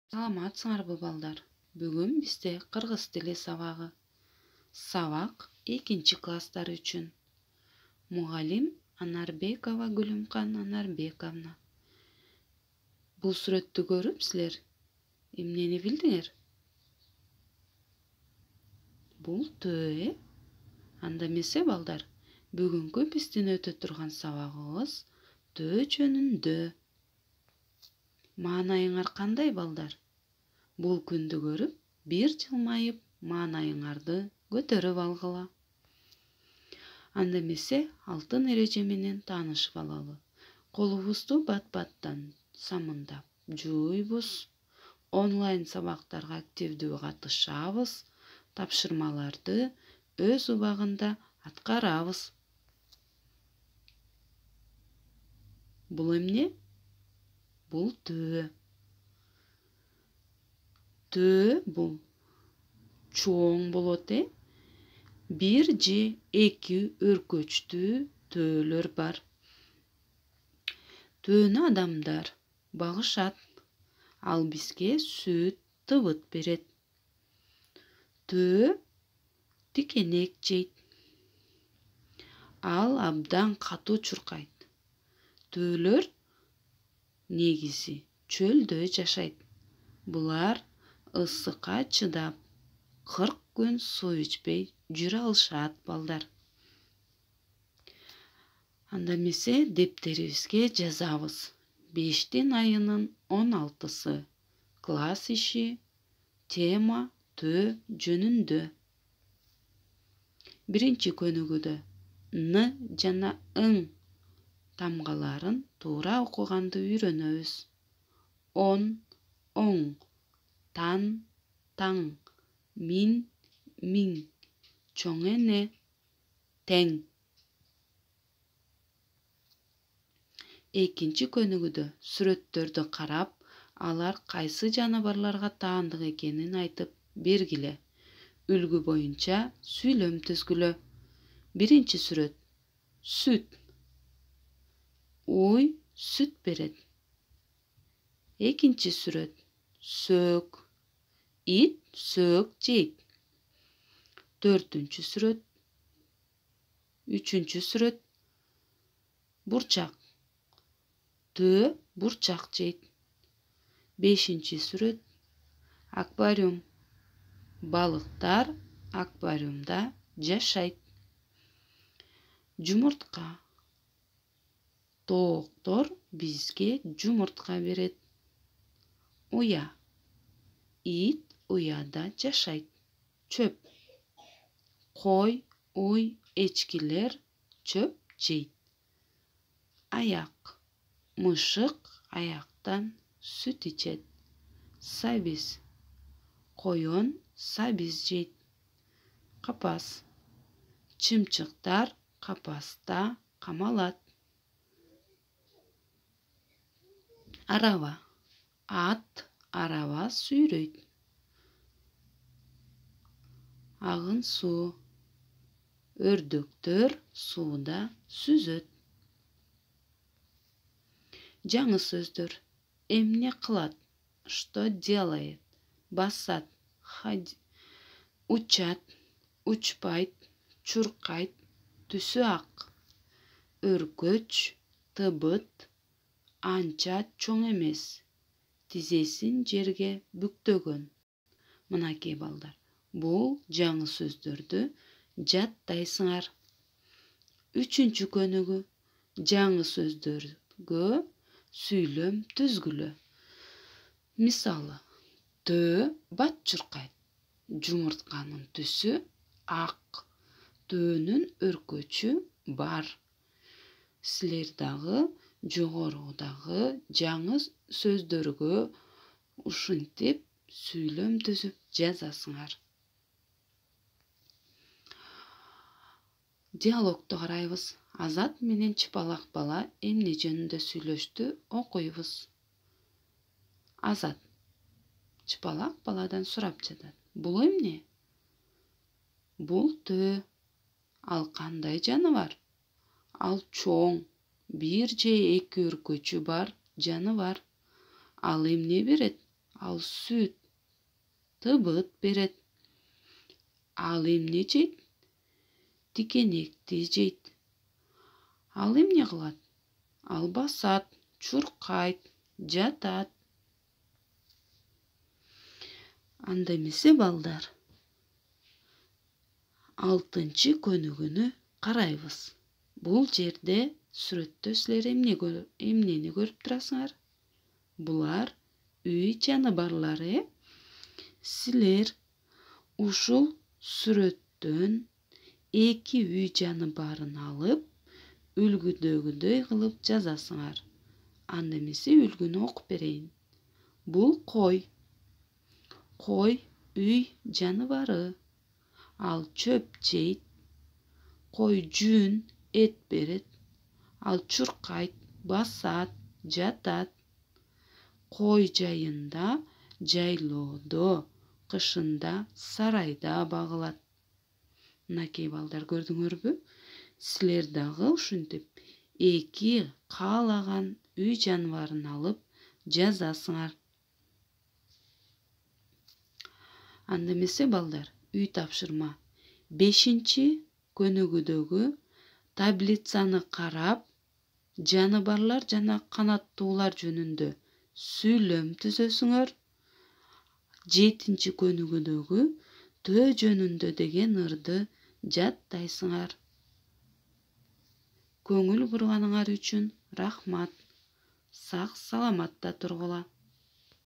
Саламатсыңарбы балдар? Бүгүн бизде кыргыз тили сабагы. Сабак 2-класстар үчүн. Мугалим Анарбекова Гүлүмкан Анарбековна. Бул сүрөттү көрүп силер эмнени билдиңер? Бул төө, Анда эмесе балдар, бүгүнкү биздин өтө турган сабагыбыз төө жөнүндө. Маанайыңар кандай балдар? Бул күндү көрүп, бир жылмайып, маанайыңарды көтөрүп алгыла. Анда эмесе алтын эреже менен таанышып алалы. Колубузду бат-баттан самындап жууйбуз. Онлайн сабактарга активдүү катышабыз. Тапшырмаларды өз убагында аткарабыз. Бул эмне? Бул төө. Төө бул чоң болот, бир же эки өркөчтүү төөлөр бар. Төөнү адамдар багышат. Ал бизге сүт, тыбыт берет. Төө тикенек жейт. Ал абдан катуу чуркайт. Төөлөр негизи чөлдө жашайт. Булар ысыкка чыдап 40 күн суу ичпей жүрө алышат балдар. Анда эмесе дептерибизге жазабыз. 5 айынын 16-сы. Класс иши, тема төө жөнүндө. Биринчи көнүгүүдө Н жана ың тамгаларын туура окуганды үйрөнөбүз. Он, оң, тан, таң, мин, миң, чоң эне, тең. Экинчи көнүгүүдө сүрөттөрдү карап, алар кайсы жаныбарларга таандык экенин айтып бергиле. Үлгү боюнча сүйлөм түзгүлө. Биринчи сүрөт. Сүт. Уй сүт берет. Экинчи сүрөт. Сөк. Ит сөк жейт. Төртүнчү сүрөт. Үчүнчү сүрөт. Бурчак. Төө бурчак жейт. Бешинчи сүрөт. Аквариум. Балыктар аквариумда жашайт. Жумуртка. Тооктор бизге жумуртка берет. Уя. Ит уяда жашайт. Чөп. Кой, уй, эчкилер чөп жейт. Аяк. Мышык аяктан сүт ичет. Сабиз. Коён сабиз жейт. Капас. Чымчыктар капаста камалат. Араба. Ат араба сүйрөйт. Агын суу. Өрдөктөр сууда сүзөт. Жаңы сөздөр. Эмне кылат? Что делает? Басат. Учат. Учпайт. Чуркайт. Түсү ак. Өркөч. Тыбыт. Анча чоң эмес. Тизесин жерге бүктөгөн. Мынакей балдар. Бул жаңы сөздөрдү жаттайсыңар. Үчүнчү көнүгүү. Жаңы сөздөргө сүйлөм түзгүлө. Мисалы, төө бат чуркайт. Жумуртканын түсү ак. Төөнүн өркөчү бар. Силер дагы жогорудагы жаңы сөздөргө ушинтип сүйлөм түзүп жазасыңар. Диалогту карайбыз. Азат менен Чыпалак бала эмне жөнүндө сүйлөштү окуйбуз. Азат Чыпалак баладан сурап жатат. Бул эмне? Бул төө. Ал кандай жаныбар? Ал чоң, бир же эки өркөчү бар жаныбар. Ал эмне берет? ал сүт, тыбыт берет. Ал эмне жейт? Тикенекти жейт. Ал эмне кылат? Ал басат, чуркайт, жатат. Анда эмесе балдар, 6-чы көнүгүүнү карайбыз. Бул жерде сүрөттө силер эмнени көрүп турасыңар? Булар үй жаныбарлары. Силер ушул сүрөттөн 2 үй жаныбарын алып, үлгүдөгүдөй кылып жазасыңар. Анда эмесе үлгүнү окуп берейин. Бул кой. Кой үй жаныбары. Ал чөп жейт. Кой жүн, эт берет. Ал чуркайт, басат, жатат. Кой жайында, жайлоодо, кышында сарайда багылат. Мынакей балдар, көрдүңөрбү? Силер дагы ушинтип 2 каалаган үй жаныбарын алып жазасыңар. Анда эмесе балдар, үй тапшырма. 5-чи көнүгүүдөгү таблицаны карап, жаныбарлар жана канаттуулар жөнүндө сүйлөм түзөсүңөр. 7-чи көнүгүүдөгү төө жөнүндө деген ырды жаттайсыңар. Көңүл бурганыңар үчүн рахмат. Сак саламатта тургула.